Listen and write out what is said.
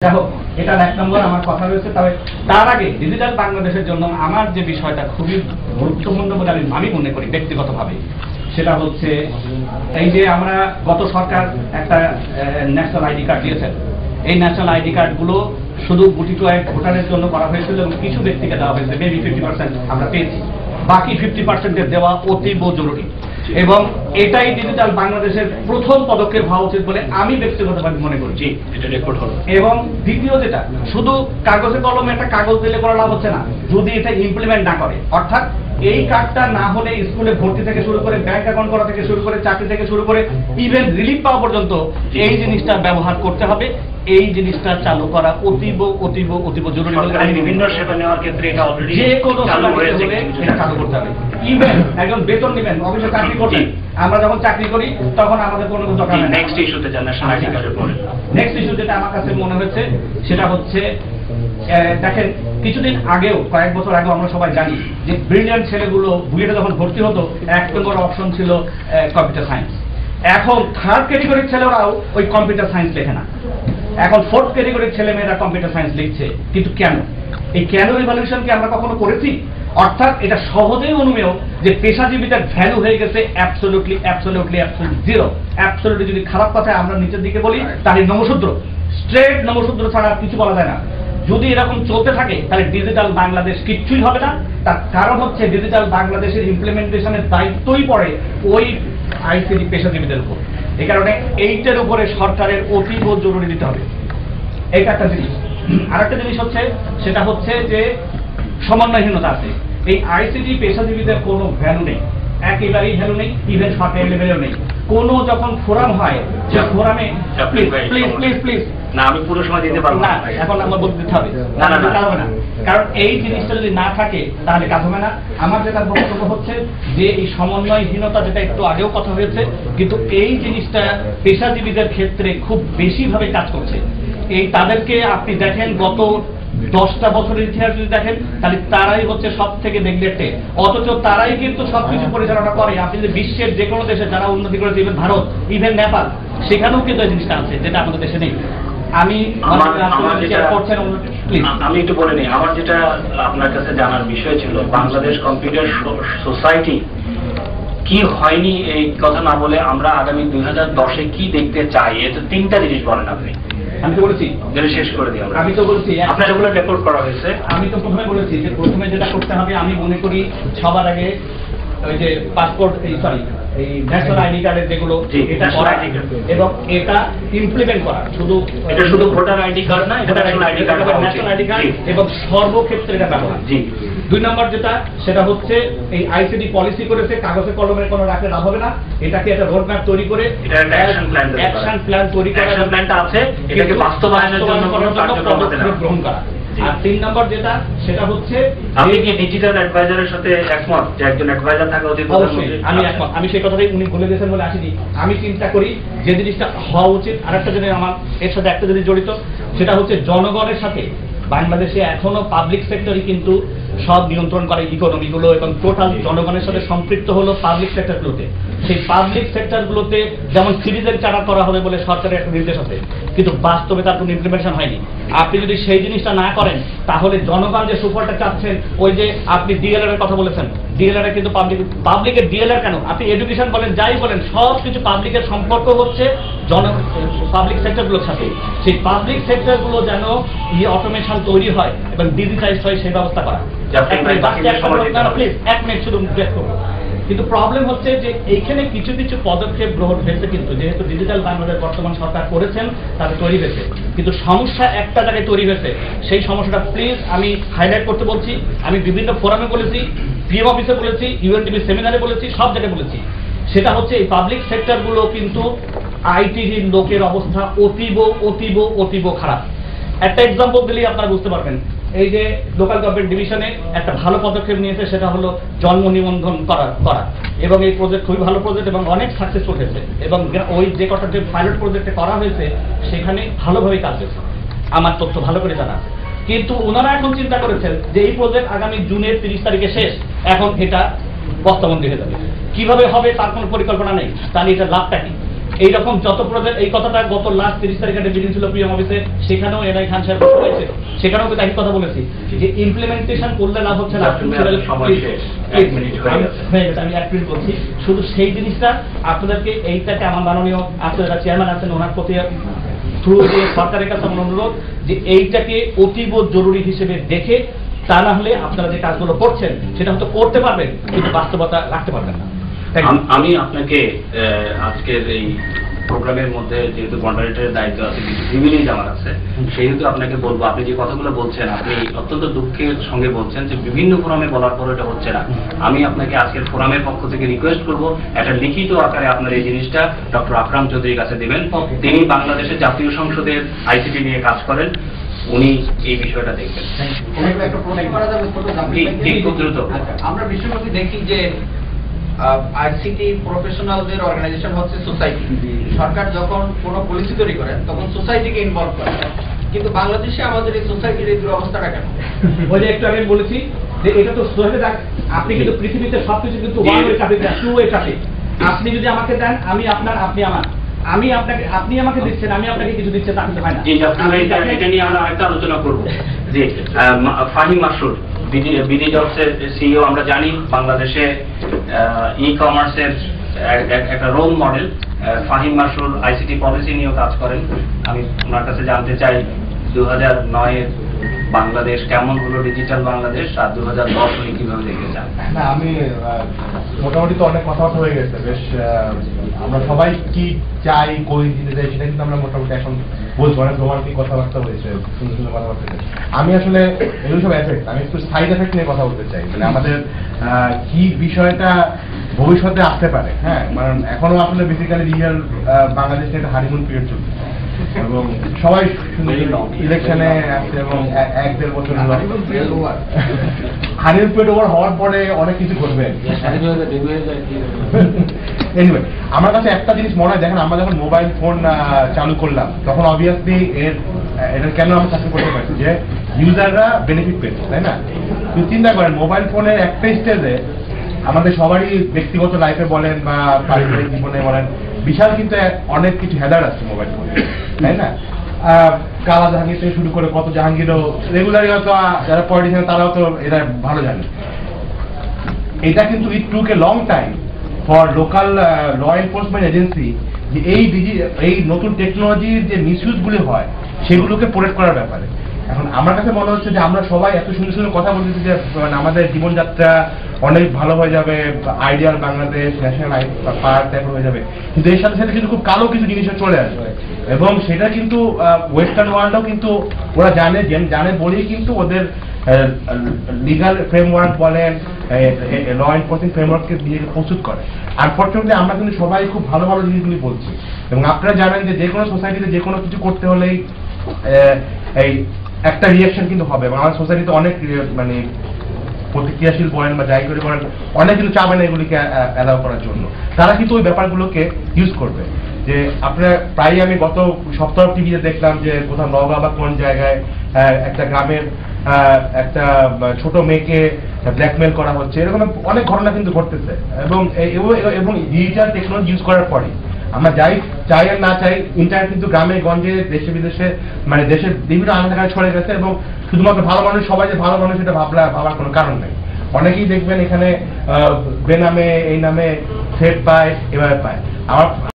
দেখো এটা এক নম্বর আমার কথা রয়েছে। তবে তার আগে ডিজিটাল বাংলাদেশের জন্য আমার যে বিষয়টা খুবই গুরুত্বপূর্ণ বলে আমি মনে করি ব্যক্তিগতভাবে, সেটা হচ্ছে এই যে আমরা গত সরকার একটা ন্যাশনাল আইডি কার্ড দিয়েছেন। এই ন্যাশনাল আইডি কার্ডগুলো শুধু গুটি কয়েক ভোটারের জন্য করা হয়েছিল এবং কিছু ব্যক্তিকে দেওয়া হয়েছে, মেবি 50% আমরা পেয়েছি, বাকি 50% দেওয়া অতীব জরুরি এবং এটাই ডিজিটাল বাংলাদেশের প্রথম পদক্ষেপ হওয়া উচিত বলে আমি ব্যক্তিগতভাবে মনে করছি। এটা রেকর্ড হলো। এবং দ্বিতীয় যেটা, শুধু কাগজে কলমে একটা কাগজ দিলে করা লাভ হচ্ছে না যদি এটা ইমপ্লিমেন্ট না করে। অর্থাৎ এই কার্ডটা না হলে স্কুলে ভর্তি থেকে শুরু করে ব্যাংক অ্যাকাউন্ট করা থেকে শুরু করে চাকরি থেকে শুরু করে ইভেন রিলিফ পাওয়া পর্যন্ত এই জিনিসটা ব্যবহার করতে হবে। এই জিনিসটা চালু করা অতীব অতীব অতীব জরুরি। বিভিন্ন সেবা নেওয়ার ক্ষেত্রে এটা অলরেডি যে কোনো চালু হয়েছে, এটা চালু করতে হবে। ইভেন একজন বেতন নেবেন, অফিসে চাকরি করবেন, আমরা যখন চাকরি করি তখন আমাদের কোনো দরকার নেই। নেক্সট ইস্যুতে যান, ন্যাশনাল আইডি কার্ডের পরে নেক্সট ইস্যু যেটা আমার কাছে মনে হচ্ছে সেটা হচ্ছে, দেখেন কিছুদিন আগেও, কয়েক বছর আগেও আমরা সবাই জানি যে ব্রিলিয়ান্ট ছেলেগুলো বুয়েটে যখন ভর্তি হতো 1 নম্বর অপশন ছিল কম্পিউটার সায়েন্স। এখন 3rd ক্যাটেগরির ছেলেরাও ওই কম্পিউটার সায়েন্স লেখে না, এখন 4th ক্যাটেগরির ছেলে মেয়েরা কম্পিউটার সায়েন্স লিখছে। কিন্তু কেন? এই কেন রিভলিউশন কি আমরা কখনো করেছি? অর্থাৎ এটা সহজেই অনুমেয় যে পেশাজীবীদের ভ্যালু হয়ে গেছে অ্যাবসলিউটলি জিরো। অ্যাবসলিউটলি যদি খারাপ কথায় আমরা নিচের দিকে বলি তাহলে নমশূদ্র, স্ট্রেট নমশূদ্র ছাড়া কিছু বলা যায় না। যদি এরকম চলতে থাকে তাহলে ডিজিটাল বাংলাদেশ কিচ্ছুই হবে না। তার কারণ হচ্ছে ডিজিটাল বাংলাদেশের ইমপ্লিমেন্টেশনের দায়িত্বই পড়ে ওই আইসিটি পেশাজীবীদের উপর। এই কারণে এইটার উপরে সরকারের অতীব জরুরি দিতে হবে। এইটা একটা জিনিস। আরেকটা জিনিস হচ্ছে, সেটা হচ্ছে যে সমন্বয়হীনতা আছে। এই আইসিটি পেশাজীবীদের কোনো ভ্যালু নেই, একেবারেই ভ্যালু নেই, ইভেন সরকারি লেভেলেও নেই। কোনো যখন ফোরাম হয় সে ফোরামে প্লিজ না, আমি পুরো সময় দিতে পারবো না, এখন আমার বলতে দিতে হবে, হবে না। কারণ এই জিনিসটা যদি না থাকে তাহলে কাজ হবে না। আমার যেটা বক্তব্য হচ্ছে যে এই সমন্বয়হীনতা, যেটা একটু আগেও কথা হয়েছে, কিন্তু এই জিনিসটা পেশাজীবীদের ক্ষেত্রে খুব বেশিভাবে কাজ করছে। এই তাদেরকে আপনি দেখেন গত 10টা বছরের ইতিহাস যদি দেখেন তাহলে তারাই হচ্ছে সব থেকে নেগলেক্টেড, অথচ তারাই কিন্তু সবকিছু পরিচালনা করে। আপনি যদি বিশ্বের যে কোনো দেশে যারা উন্নতি করেছে, ইভেন ভারত, ইভেন নেপাল, সেখানেও কিন্তু এই জিনিসটা আছে যেটা আমাদের দেশে নেই। আমি একটু বলে নিই, আমার যেটা আপনার কাছে জানার বিষয় ছিল, বাংলাদেশ কম্পিউটার সোসাইটি কি হয়নি এই কথা না বলে আমরা আগামী 2010-এ কি দেখতে চাই, এটা 3টা জিনিস বলেন আপনি। আমি তো বলেছি শেষ করে দিই। আমি তো বলছি আপনার যেগুলো রেকর্ড করা হয়েছে, আমি তো প্রথমে বলেছি যে প্রথমে যেটা করতে হবে, আমি মনে করি সবার আগে ওই যে পাসপোর্ট, এই ন্যাশনাল আইডি কার্ডের যেগুলো, এটা করা এবং এটা ইমপ্লিমেন্ট করা। এটা শুধু ভোটার আইডি কার্ড না, এটা ন্যাশনাল আইডি কার্ড এবং সর্বক্ষেত্রে এটা ব্যবহার। 2 নম্বর যেটা, সেটা হচ্ছে এই আইসিডি পলিসি করেছে, কাগজে কলমের কোনো রাখলে লাভ হবে না। এটাকে একটা রোডম্যাপ তৈরি করে অ্যাকশন প্ল্যান তৈরি করা, অ্যাকশন প্ল্যানটা আছে, এটাকে বাস্তবায়নের জন্য পদক্ষেপ গ্রহণ করা। আর 3 নম্বর যেটা, সেটা হচ্ছে আপনি কি ডিজিটাল অ্যাডভাইজারের সাথে একমত যে একজন অ্যাডভাইজার থাকা উচিত? অবশ্যই আমি একমত। আমি সেই কথাটাই উনি বলে দিয়েছেন বলে আসিনি। আমি চিন্তা করি যে জিনিসটা হওয়া উচিত। আরেকটা জিনিস আমার এর সাথে একটা জিনিস জড়িত, সেটা হচ্ছে জনগণের সাথে বাংলাদেশে এখনো পাবলিক সেক্টরই কিন্তু সব নিয়ন্ত্রণ করে ইকোনমিগুলো এবং টোটাল জনগণের সাথে সম্পৃক্ত হলো পাবলিক সেক্টরগুলোতে। সেই পাবলিক সেক্টরগুলোতে যেমন সিটিজেন চারা করা হবে বলে সরকারের একটা নির্দেশ আছে, কিন্তু বাস্তবে তার কোনো ইমপ্লিমেন্টেশন হয়নি। আপনি যদি সেই জিনিসটা না করেন তাহলে জনগণ যে সুফলটা চাচ্ছেন, ওই যে আপনি ডিএলআর এর কথা বলেছেন, ডিএলআর কিন্তু পাবলিকের ডিএলআর কেন, আপনি এডুকেশন বলেন, যাই বলেন, সব কিছু পাবলিকের সম্পর্ক হচ্ছে পাবলিক সেক্টরগুলোর সাথে। সেই পাবলিক সেক্টরগুলো যেন অটোমেশন তৈরি হয় এবং ডিজিটাইজ হয় সেই ব্যবস্থা করা। কিন্তু প্রবলেম হচ্ছে যে এইখানে কিছু কিছু পদক্ষেপ গ্রহণ হয়েছে, কিন্তু যেহেতু ডিজিটাল বাংলাদেশ বর্তমান সরকার করেছেন তাতে তৈরি হয়েছে, কিন্তু সমস্যা একটা জায়গায় তৈরি হয়েছে। সেই সমস্যাটা প্লিজ আমি হাইলাইট করতে বলছি। আমি বিভিন্ন ফোরামে বলেছি, পিএম অফিসে বলেছি, ইউএনডিপি সেমিনারে বলেছি, সব জায়গায় বলেছি। সেটা হচ্ছে এই পাবলিক সেক্টরগুলো কিন্তু আইটির লোকের অবস্থা অতীব অতীব অতীব খারাপ। একটা এক্সাম্পল দিলেই আপনারা বুঝতে পারবেন। এই যে লোকাল গভর্নমেন্ট ডিভিশনে একটা ভালো পদক্ষেপ নিয়েছে, সেটা হলো জন্ম নিবন্ধন করা এবং এই প্রজেক্ট খুবই ভালো প্রজেক্ট এবং অনেক সাকসেসফুল হয়েছে এবং ওই যে কটা যে পাইলট প্রজেক্টে করা হয়েছে সেখানে ভালোভাবে কাজ হয়েছে, আমার তথ্য ভালো করে জানা আছে। কিন্তু ওনারা এখন চিন্তা করেছেন যে এই প্রজেক্ট আগামী জুনের 30 তারিখে শেষ, এখন এটা বস্তাবন্দি হয়ে যাবে। কিভাবে হবে তার কোনো পরিকল্পনা নেই, তাহলে এটা লাভটা কি? এইরকম যত প্রজেক্ট, এই কথাটা গত লাস্ট 30 তারিখে একটা মিটিং ছিল পিএম অফিসে, সেখানেও এনআই খান সাহেব হয়েছে, সেখানেও কিন্তু একই কথা বলেছি যে ইমপ্লিমেন্টেশন করলে লাভ হচ্ছে না। আমি এক মিনিট বলছি, শুধু সেই জিনিসটা আপনাদেরকে এইটাকে আমার মাননীয় আপনারা চেয়ারম্যান আছেন ওনার প্রতি থ্রু দিয়ে সরকারের কাছে আমার অনুরোধ যে এইটাকে অতীব জরুরি হিসেবে দেখে, তা না হলে আপনারা যে কাজগুলো করছেন সেটা হয়তো করতে পারবেন কিন্তু বাস্তবতা রাখতে পারবেন না। আমি আপনাকে আজকের এই প্রোগ্রামের মধ্যে যেহেতু মডারেটরের দায়িত্ব আছে, কিছু প্রিভিলেজ আমার আছে, সেহেতু আপনাকে বলবো, আপনি যে কথাগুলো বলছেন আপনি অত্যন্ত দুঃখের সঙ্গে বলছেন যে বিভিন্ন ফোরামে বলার পর এটা হচ্ছে না। আমি আপনাকে আজকের ফোরামের পক্ষ থেকে রিকোয়েস্ট করবো একটা লিখিত আকারে আপনার এই জিনিসটা ডক্টর আকরাম চৌধুরীর কাছে দেবেন। তিনি বাংলাদেশের জাতীয় সংসদের আইসিটি নিয়ে কাজ করেন, উনি এই বিষয়টা দেখবেন। আমরা বিশ্বব্যাপী দেখি যে আইসিটি প্রফেশনালদের অর্গানাইজেশন হচ্ছে সোসাইটি। সরকার যখন কোনো পলিসি তৈরি করেন তখন সোসাইটিকে ইনভলভ করে, কিন্তু বাংলাদেশে আমাদের এই সোসাইটির এই দুরবস্থাটা কেন? ওই যে একটু আগে বলেছি যে এটা তো সোসাইটি, আপনি কিন্তু পৃথিবীতে সবকিছু কিন্তু one way traffic, two way traffic. আপনি যদি আমাকে দেন, আমি আপনার, আপনি আমার, আমি আপনাকে, আপনি আমাকে দিচ্ছেন, আমি আপনাকে কিছু দিচ্ছেন, তা কিন্তু হয় না। এটা নিয়ে আমরা আরেকটা আলোচনা করবো যে ফাহিম মাসুদ বিডি জবসের সিইও, আমরা জানি বাংলাদেশে ই কমার্সের একটা role model. Fahim Masud ICT policy নিয়েও কাজ করেন। আমি ওনার কাছে জানতে চাই 2009-এর বাংলাদেশ কেমন হলো, ডিজিটাল বাংলাদেশ, আর 2010 উনি কিভাবে দেখতে চান? না, আমি মোটামুটি তো অনেক কথাবার্তা হয়ে গেছে, বেশ আমরা সবাই কি চাই, কই দিতে চাই সেটা কিন্তু আমরা মোটামুটি এখন বলছি, অনেক রোমান্টিক কথাবার্তা হয়েছে, সুন্দর সুন্দর কথাবার্তা হয়েছে। আমি আসলে এগুলো সব এফেক্ট, আমি একটু সাইড এফেক্ট নিয়ে কথা বলতে চাই, মানে আমাদের কি বিষয়টা ভবিষ্যতে আসতে পারে। হ্যাঁ, কারণ এখনো আসলে বেসিক্যালি রিয়েল বাংলাদেশে একটা হানিমুন পিরিয়ড চলছে এবং সবাই ইলেকশনে আসছে এবং 1-1.5 বছর হানিমুন পিরিয়ড ওভার হওয়ার পরে অনেক কিছু করবে। এনিওয়ে, আমার কাছে একটা জিনিস মনে হয়, দেখেন আমরা যখন মোবাইল ফোন চালু করলাম তখন অবভিয়াসলি এটা কেন আমরা চাকরি করতে পারছি যে ইউজাররা বেনিফিট পেয়েছে, তাই না? কিন্তু চিন্তা করেন মোবাইল ফোনের একটা স্টেজে আমাদের সবারই ব্যক্তিগত লাইফে বলেন বা পারিবারিক জীবনে বলেন, বিশাল কিন্তু অনেক কিছু হেদার আসছে মোবাইল ফোনে, তাই না? কালা জাহাঙ্গীর থেকে শুরু করে কত জাহাঙ্গীরও রেগুলারই হয়তো যারা পলিটিশিয়ান তারাও তো এটা ভালো জানে। এটা কিন্তু it took a long time for local law enforcement agency যে এই নতুন টেকনোলজির যে মিসইউজগুলি হয় সেগুলোকে প্রোটেক্ট করার ব্যাপারে। এখন আমার কাছে মনে হচ্ছে যে আমরা সবাই এত সুন্দর সুন্দর কথা বলতেছি যে আমাদের জীবনযাত্রা অনেক ভালো হয়ে যাবে, ideal Bangladesh, national park type হয়ে যাবে, কিন্তু এর সাথে সাথে কিন্তু খুব কালো কিছু জিনিসও চলে আসবে এবং সেটা কিন্তু ওয়েস্টার্ন ওয়ার্ল্ডও কিন্তু ওরা জানে বলেই কিন্তু ওদের লিগাল ফ্রেমওয়ার্ক বলেন, ল এনফোর্সিং ফ্রেমওয়ার্ককে দিয়ে প্রস্তুত করে। আনফর্চুনেটলি আমরা কিন্তু সবাই খুব ভালো ভালো জিনিসগুলি বলছি এবং আপনারা জানেন যে কোনো সোসাইটিতে যে কোনো কিছু করতে হলেই এই একটা রিয়াকশন কিন্তু হবে এবং আমার সোসাইটিতে অনেক মানে প্রতিক্রিয়াশীল বলেন বা যাই করে বলেন, অনেক কিছু চাবে না এগুলিকে অ্যালাউ করার জন্য। তারা কিন্তু ওই ব্যাপারগুলোকে ইউজ করবে। যে আপনার প্রায় আমি গত সপ্তাহ টিভিতে দেখলাম যে কোথাও নওগাঁ বা কোন জায়গায় একটা গ্রামের একটা ছোট মেয়েকে ব্ল্যাকমেল করা হচ্ছে, এরকম অনেক ঘটনা কিন্তু ঘটতেছে এবং ডিজিটাল টেকনোলজি ইউজ করার পরে আমরা চাই আর না চাই ইন্টারনেট কিন্তু গ্রামে গঞ্জে দেশে বিদেশে মানে দেশের বিভিন্ন আলাদা ছড়ে গেছে এবং শুধুমাত্র ভালো মানুষ সবাই যে ভালো মানুষ এটা ভাবার কোনো কারণ নেই। অনেকেই দেখবেন এখানে বেনামে এই নামে থ্রেট পায়, এভাবে পায়। আমার